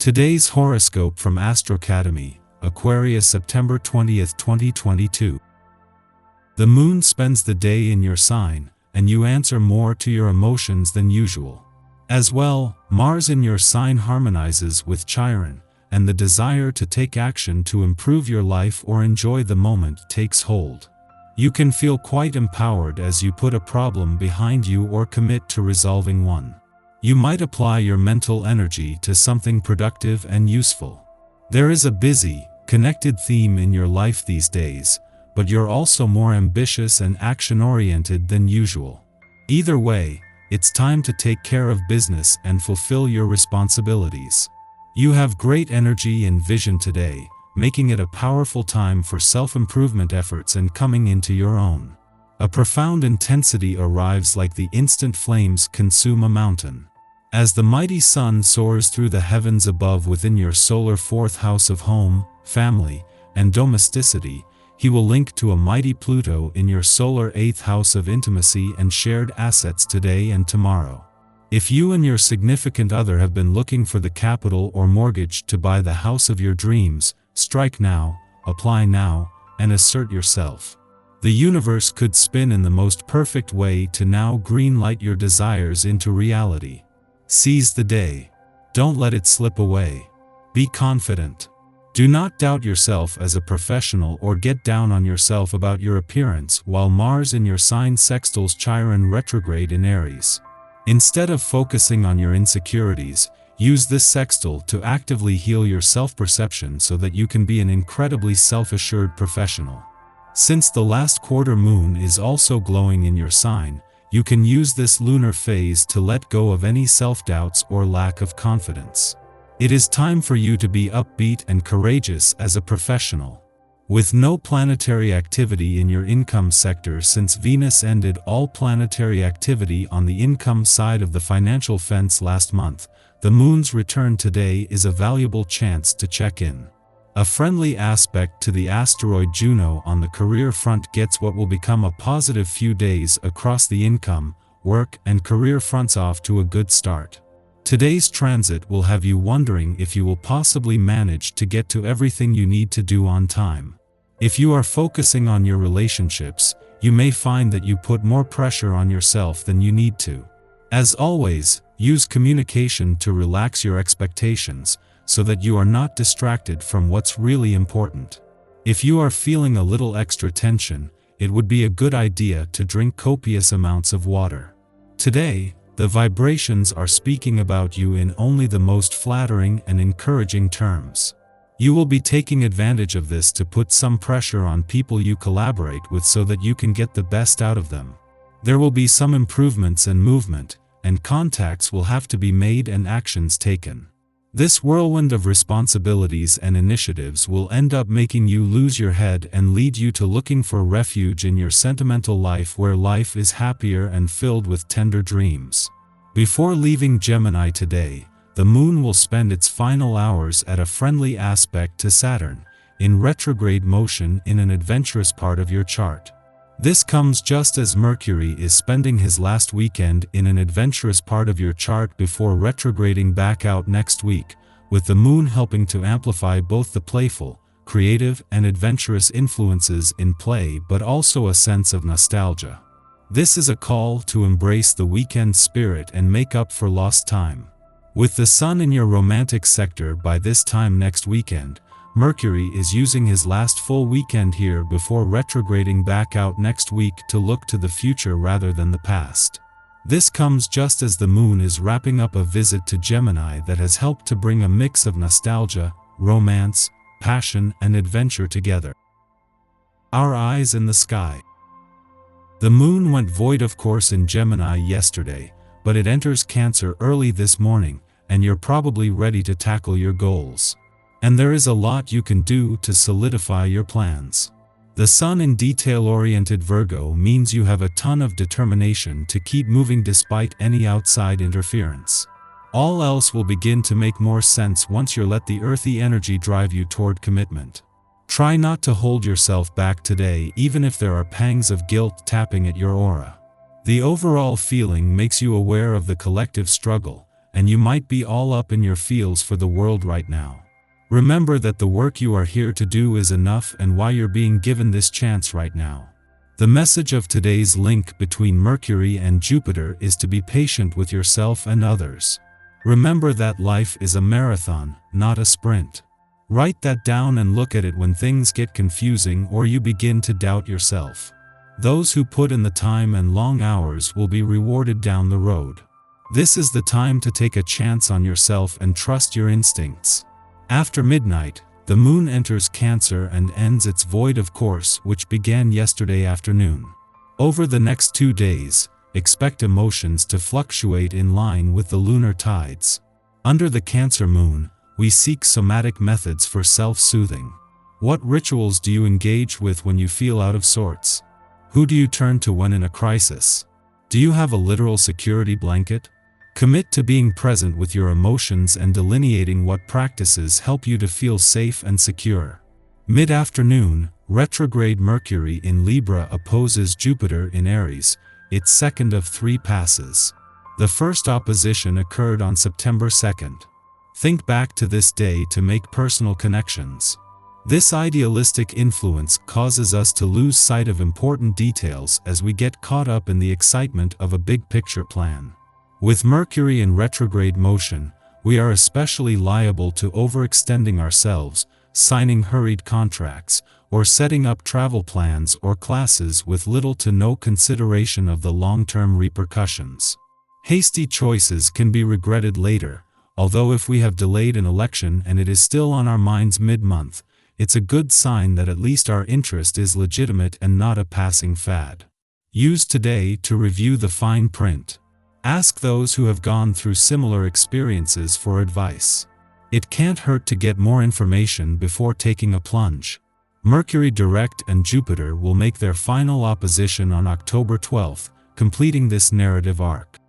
Today's horoscope from Astrocademy, Aquarius September 20th, 2022. The moon spends the day in your sign, and you answer more to your emotions than usual. As well, Mars in your sign harmonizes with Chiron, and the desire to take action to improve your life or enjoy the moment takes hold. You can feel quite empowered as you put a problem behind you or commit to resolving one. You might apply your mental energy to something productive and useful. There is a busy, connected theme in your life these days, but you're also more ambitious and action-oriented than usual. Either way, it's time to take care of business and fulfill your responsibilities. You have great energy and vision today, making it a powerful time for self-improvement efforts and coming into your own. A profound intensity arrives like the instant flames consume a mountain. As the mighty sun soars through the heavens above within your solar fourth house of home, family, and domesticity, he will link to a mighty Pluto in your solar eighth house of intimacy and shared assets today and tomorrow. If you and your significant other have been looking for the capital or mortgage to buy the house of your dreams, strike now, apply now, and assert yourself. The universe could spin in the most perfect way to now green-light your desires into reality. Seize the day. Don't let it slip away. Be confident. Do not doubt yourself as a professional or get down on yourself about your appearance while Mars in your sign sextiles Chiron retrograde in Aries. Instead of focusing on your insecurities, use this sextile to actively heal your self-perception so that you can be an incredibly self-assured professional. Since the last quarter moon is also glowing in your sign, you can use this lunar phase to let go of any self-doubts or lack of confidence. It is time for you to be upbeat and courageous as a professional. With no planetary activity in your income sector since Venus ended all planetary activity on the income side of the financial fence last month, the moon's return today is a valuable chance to check in. A friendly aspect to the asteroid Juno on the career front gets what will become a positive few days across the income, work, and career fronts off to a good start. Today's transit will have you wondering if you will possibly manage to get to everything you need to do on time. If you are focusing on your relationships, you may find that you put more pressure on yourself than you need to. As always, use communication to relax your expectations, so that you are not distracted from what's really important. If you are feeling a little extra tension, it would be a good idea to drink copious amounts of water. Today, the vibrations are speaking about you in only the most flattering and encouraging terms. You will be taking advantage of this to put some pressure on people you collaborate with so that you can get the best out of them. There will be some improvements and movement, and contacts will have to be made and actions taken. This whirlwind of responsibilities and initiatives will end up making you lose your head and lead you to looking for refuge in your sentimental life where life is happier and filled with tender dreams. Before leaving Gemini today, the moon will spend its final hours at a friendly aspect to Saturn, in retrograde motion in an adventurous part of your chart. This comes just as Mercury is spending his last weekend in an adventurous part of your chart before retrograding back out next week, with the moon helping to amplify both the playful, creative, and adventurous influences in play but also a sense of nostalgia. This is a call to embrace the weekend spirit and make up for lost time. With the sun in your romantic sector by this time next weekend, Mercury is using his last full weekend here before retrograding back out next week to look to the future rather than the past. This comes just as the moon is wrapping up a visit to Gemini that has helped to bring a mix of nostalgia, romance, passion, and adventure together. Our eyes in the sky. The moon went void of course in Gemini yesterday, but it enters Cancer early this morning, and you're probably ready to tackle your goals. And there is a lot you can do to solidify your plans. The sun in detail-oriented Virgo means you have a ton of determination to keep moving despite any outside interference. All else will begin to make more sense once you let the earthy energy drive you toward commitment. Try not to hold yourself back today even if there are pangs of guilt tapping at your aura. The overall feeling makes you aware of the collective struggle, and you might be all up in your feels for the world right now. Remember that the work you are here to do is enough and why you're being given this chance right now. The message of today's link between Mercury and Jupiter is to be patient with yourself and others. Remember that life is a marathon, not a sprint. Write that down and look at it when things get confusing or you begin to doubt yourself. Those who put in the time and long hours will be rewarded down the road. This is the time to take a chance on yourself and trust your instincts. After midnight, the moon enters Cancer and ends its void of course, which began yesterday afternoon. Over the next 2 days, expect emotions to fluctuate in line with the lunar tides. Under the Cancer moon, we seek somatic methods for self-soothing. What rituals do you engage with when you feel out of sorts? Who do you turn to when in a crisis? Do you have a literal security blanket? Commit to being present with your emotions and delineating what practices help you to feel safe and secure. Mid-afternoon, retrograde Mercury in Libra opposes Jupiter in Aries, its second of 3 passes. The first opposition occurred on September 2nd. Think back to this day to make personal connections. This idealistic influence causes us to lose sight of important details as we get caught up in the excitement of a big-picture plan. With Mercury in retrograde motion, we are especially liable to overextending ourselves, signing hurried contracts, or setting up travel plans or classes with little to no consideration of the long-term repercussions. Hasty choices can be regretted later, although if we have delayed an election and it is still on our minds mid-month, it's a good sign that at least our interest is legitimate and not a passing fad. Use today to review the fine print. Ask those who have gone through similar experiences for advice. It can't hurt to get more information before taking a plunge. Mercury direct and Jupiter will make their final opposition on October 12th, completing this narrative arc.